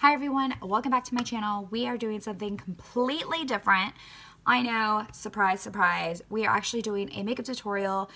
Hi everyone, welcome back to my channel. We are doing something completely different. I know, surprise, surprise. We are actually doing a makeup tutorial,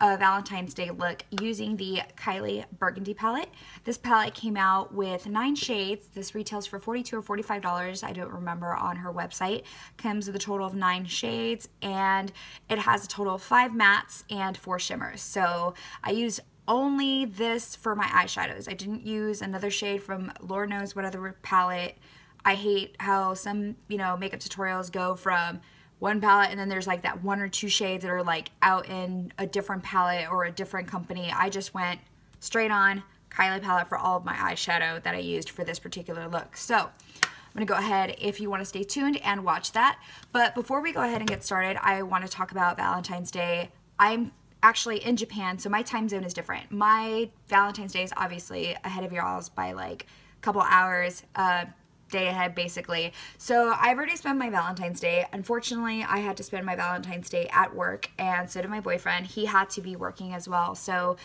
a Valentine's Day look using the Kylie Burgandy palette. This palette came out with 9 shades. This retails for $42 or $45. I don't remember on her website. Comes with a total of 9 shades and it has a total of 5 mattes and 4 shimmers. So I used only this for my eyeshadows. I didn't use another shade from Lord knows what other palette. I hate how some, makeup tutorials go from one palette and then there's like that 1 or 2 shades that are like out in a different palette or a different company. I just went straight on Kylie palette for all of my eyeshadow that I used for this particular look. So I'm gonna go ahead if you want to stay tuned and watch that. But before we go ahead and get started, I want to talk about Valentine's Day. I'm actually in Japan, so my time zone is different. My Valentine's Day is obviously ahead of y'all's by like a couple hours, day ahead basically. So I've already spent my Valentine's Day. Unfortunately, I had to spend my Valentine's Day at work, and so did my boyfriend. He had to be working as well. So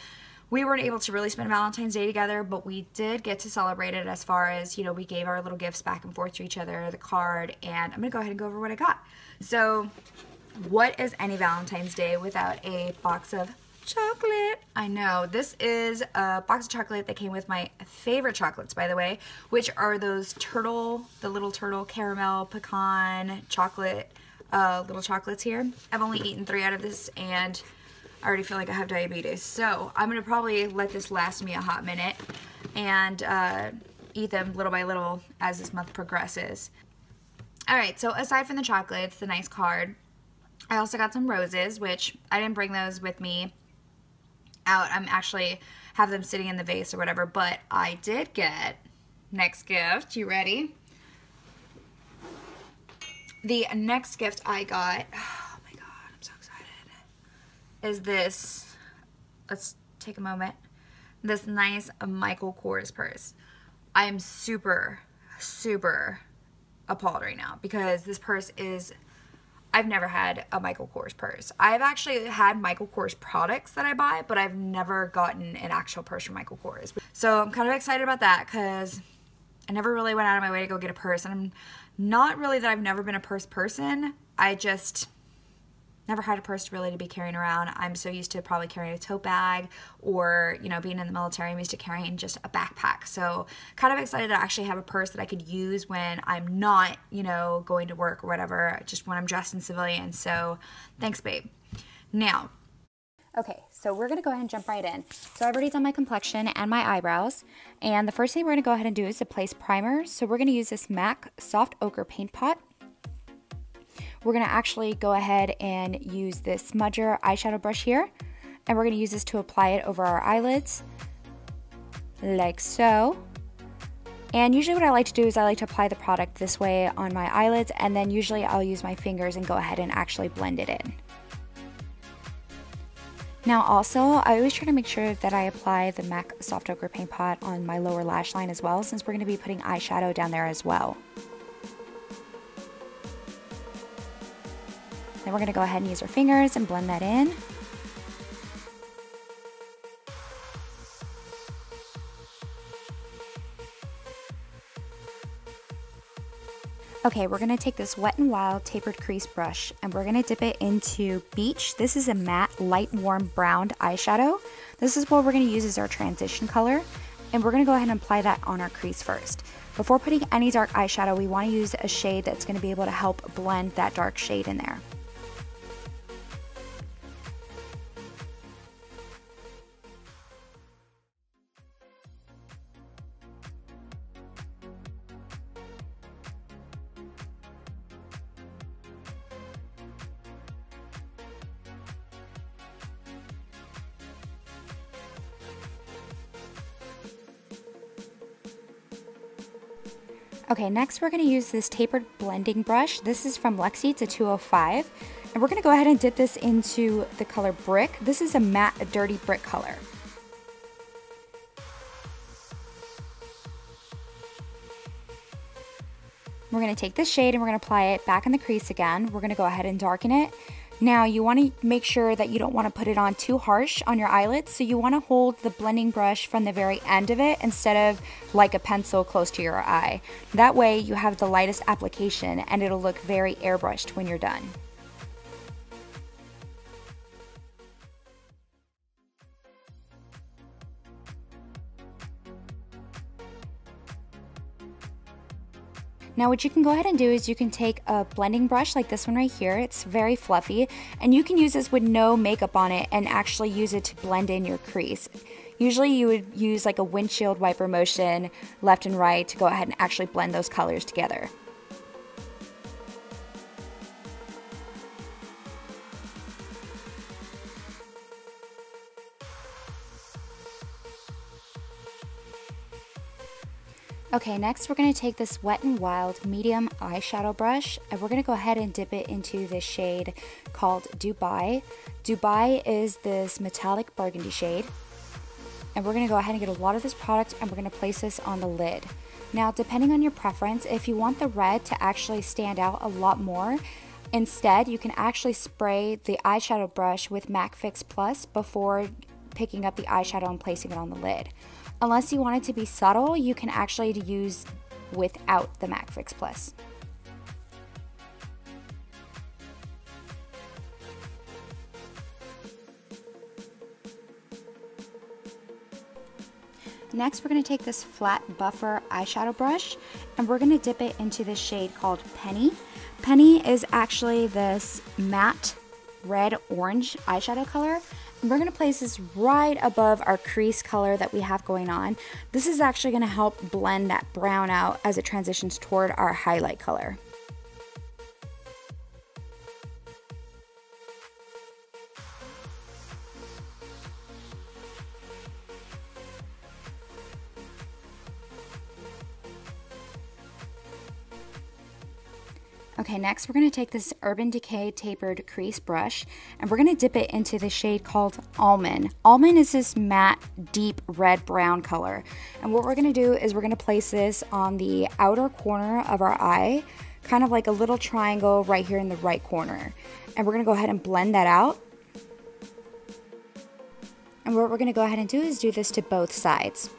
we weren't able to really spend Valentine's Day together, but we did get to celebrate it as far as, we gave our little gifts back and forth to each other, the card, and I'm gonna go ahead and go over what I got. So what is any Valentine's Day without a box of chocolate? I know, this is a box of chocolate that came with my favorite chocolates, by the way, which are those the little turtle caramel pecan chocolate, little chocolates here. I've only eaten 3 out of this and I already feel like I have diabetes. So I'm gonna probably let this last me a hot minute and eat them little by little as this month progresses. All right, so aside from the chocolates, the nice card, I also got some roses, which I didn't bring those with me out. I'm actually have them sitting in the vase or whatever, but I did get next gift. You ready? The next gift I got, oh my God, I'm so excited, is this, let's take a moment, this nice Michael Kors purse. I'm super, super appalled right now because this purse is, I've never had a Michael Kors purse. I've actually had Michael Kors products that I buy, but I've never gotten an actual purse from Michael Kors. So I'm kind of excited about that because I never really went out of my way to go get a purse. And I'm not really that I've never been a purse person. I just never had a purse really to be carrying around. I'm so used to probably carrying a tote bag or, being in the military, I'm used to carrying just a backpack. So kind of excited to actually have a purse that I could use when I'm not, going to work or whatever, just when I'm dressed in civilian. So thanks, babe. Now, okay, so we're gonna go ahead and jump right in. So I've already done my complexion and my eyebrows. And the first thing we're gonna go ahead and do is to place primer. So we're gonna use this MAC Soft Ochre Paint Pot. We're going to actually go ahead and use this Smudger eyeshadow brush here, and we're going to use this to apply it over our eyelids, like so. And usually what I like to do is I like to apply the product this way on my eyelids, and then usually I'll use my fingers and go ahead and actually blend it in. Now also, I always try to make sure that I apply the MAC Soft Ochre Paint Pot on my lower lash line as well, since we're going to be putting eyeshadow down there as well. Then we're going to go ahead and use our fingers and blend that in. Okay, we're going to take this Wet n Wild Tapered Crease brush and we're going to dip it into Beach. This is a matte, light, warm, browned eyeshadow. This is what we're going to use as our transition color, and we're going to go ahead and apply that on our crease first. Before putting any dark eyeshadow, we want to use a shade that's going to be able to help blend that dark shade in there. Okay, next we're going to use this tapered blending brush. This is from Luxie, it's a 205. And we're going to go ahead and dip this into the color Brick. This is a matte, dirty brick color. We're going to take this shade and we're going to apply it back in the crease again. We're going to go ahead and darken it Now you want to make sure that you don't want to put it on too harsh on your eyelids, so you want to hold the blending brush from the very end of it instead of like a pencil close to your eye. That way you have the lightest application and it'll look very airbrushed when you're done. Now what you can go ahead and do is you can take a blending brush like this one right here. It's very fluffy, and you can use this with no makeup on it and actually use it to blend in your crease. Usually you would use like a windshield wiper motion left and right to go ahead and actually blend those colors together. Okay, next we're going to take this Wet n Wild medium eyeshadow brush and we're going to go ahead and dip it into this shade called Dubai. Dubai is this metallic burgundy shade, and we're going to go ahead and get a lot of this product and we're going to place this on the lid. Now, depending on your preference, if you want the red to actually stand out a lot more, instead you can actually spray the eyeshadow brush with MAC Fix Plus before picking up the eyeshadow and placing it on the lid. Unless you want it to be subtle, you can actually use without the MAC Fix Plus. Next, we're going to take this flat buffer eyeshadow brush and we're going to dip it into this shade called Penny. Penny is actually this matte red orange eyeshadow color. We're going to place this right above our crease color that we have going on. This is actually going to help blend that brown out as it transitions toward our highlight color. Okay, next we're going to take this Urban Decay Tapered Crease brush and we're going to dip it into the shade called Almond. Almond is this matte, deep red brown color. And what we're going to do is we're going to place this on the outer corner of our eye, kind of like a little triangle right here in the right corner. And we're going to go ahead and blend that out. And what we're going to go ahead and do is do this to both sides.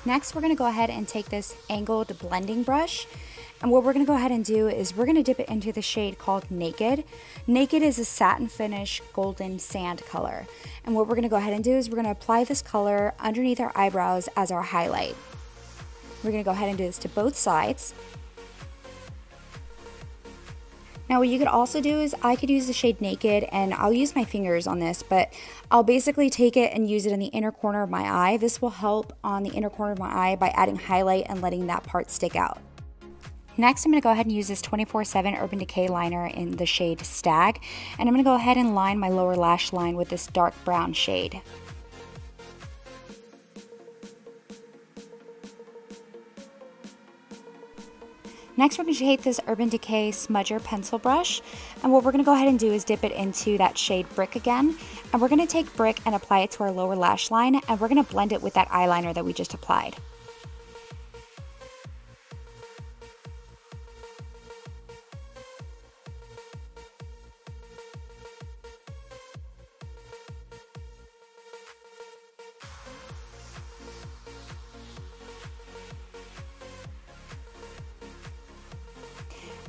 Next, we're going to go ahead and take this angled blending brush, and what we're going to go ahead and do is we're going to dip it into the shade called Naked. Naked is a satin finish golden sand color, and what we're going to go ahead and do is we're going to apply this color underneath our eyebrows as our highlight. We're going to go ahead and do this to both sides. Now what you could also do is I could use the shade Naked, and I'll use my fingers on this, but I'll basically take it and use it in the inner corner of my eye. This will help on the inner corner of my eye by adding highlight and letting that part stick out. Next, I'm going to go ahead and use this 24/7 Urban Decay liner in the shade Stag, and I'm going to go ahead and line my lower lash line with this dark brown shade. Next, we're going to take this Urban Decay Smudger pencil brush, and what we're going to go ahead and do is dip it into that shade Brick again, and we're going to take Brick and apply it to our lower lash line, and we're going to blend it with that eyeliner that we just applied.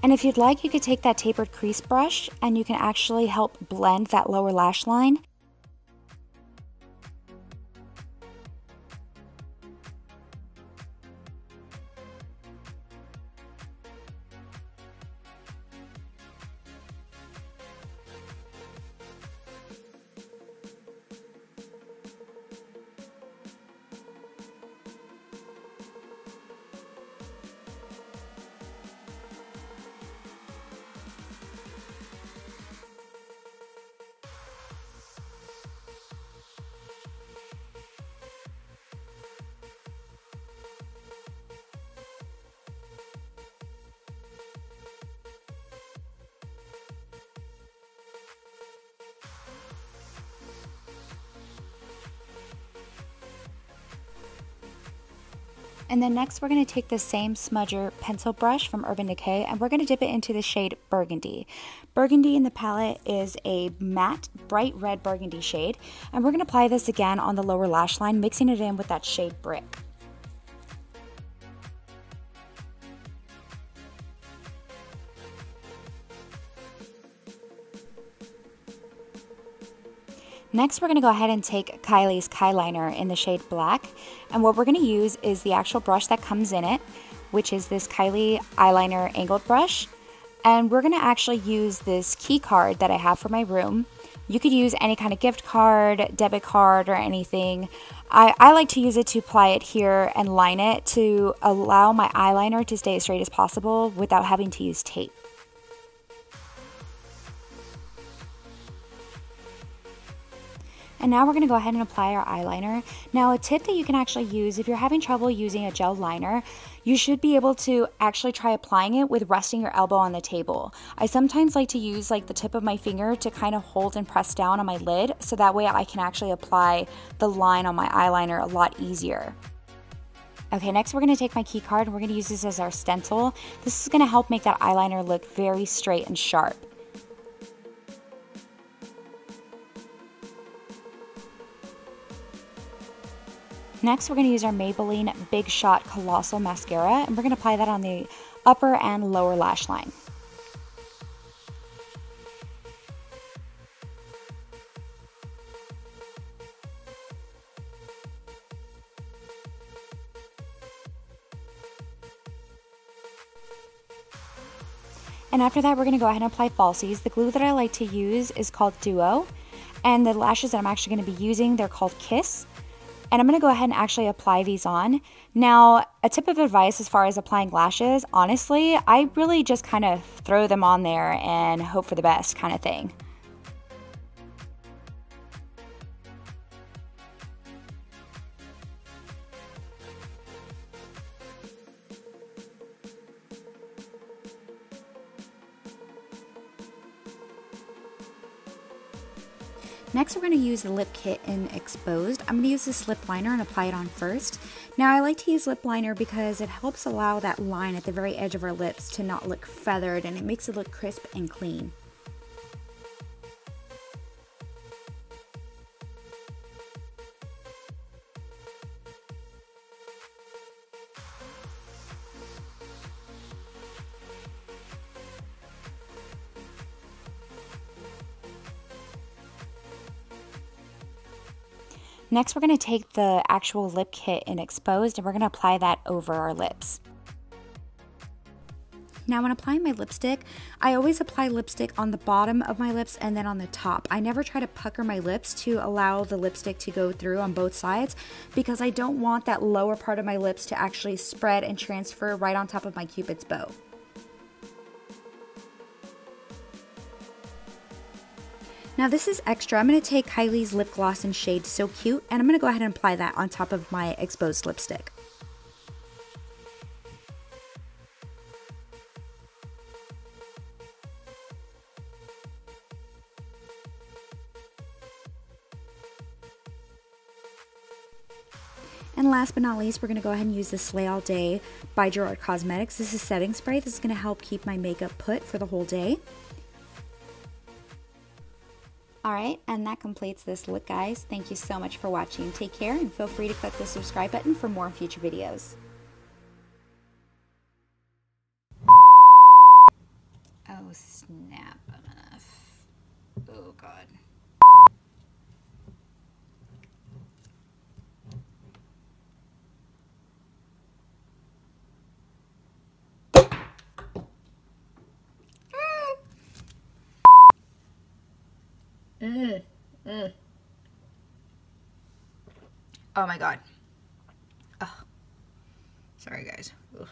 And if you'd like, you could take that tapered crease brush and you can actually help blend that lower lash line. And then next we're going to take the same smudger pencil brush from Urban Decay and we're going to dip it into the shade Burgundy. Burgundy in the palette is a matte, bright red burgundy shade. And we're going to apply this again on the lower lash line, mixing it in with that shade Brick. Next, we're going to go ahead and take Kylie's Kyliner in the shade Black. And what we're going to use is the actual brush that comes in it, which is this Kylie eyeliner angled brush. And we're going to actually use this key card that I have for my room. You could use any kind of gift card, debit card, or anything. I like to use it to apply it here and line it to allow my eyeliner to stay as straight as possible without having to use tape. And now we're going to go ahead and apply our eyeliner. Now a tip that you can actually use if you're having trouble using a gel liner, you should be able to actually try applying it with resting your elbow on the table. I sometimes like to use like the tip of my finger to kind of hold and press down on my lid so that way I can actually apply the line on my eyeliner a lot easier. Okay, next we're going to take my key card and we're going to use this as our stencil. This is going to help make that eyeliner look very straight and sharp. Next, we're going to use our Maybelline Big Shot Colossal Mascara, and we're going to apply that on the upper and lower lash line. And after that, we're going to go ahead and apply Falsies. The glue that I like to use is called Duo, and the lashes that I'm actually going to be using, they're called Kiss. And I'm going to go ahead and actually apply these on. Now, a tip of advice as far as applying lashes, honestly, I really just kind of throw them on there and hope for the best kind of thing. Next, we're going to use the Lip Kit in Exposed. I'm going to use this lip liner and apply it on first. Now, I like to use lip liner because it helps allow that line at the very edge of our lips to not look feathered and it makes it look crisp and clean. Next, we're going to take the actual lip kit in Exposed and we're going to apply that over our lips. Now, when applying my lipstick, I always apply lipstick on the bottom of my lips and then on the top. I never try to pucker my lips to allow the lipstick to go through on both sides because I don't want that lower part of my lips to actually spread and transfer right on top of my Cupid's bow. Now this is extra. I'm going to take Kylie's Lip Gloss in shade So Cute, and I'm going to go ahead and apply that on top of my exposed lipstick. And last but not least, we're going to go ahead and use the Slay All Day by Gerard Cosmetics. This is setting spray. This is going to help keep my makeup put for the whole day. Alright, and that completes this look, guys. Thank you so much for watching. Take care and feel free to click the subscribe button for more future videos. Oh snap, oh god. Oh my god. Oh. Sorry guys. Ugh.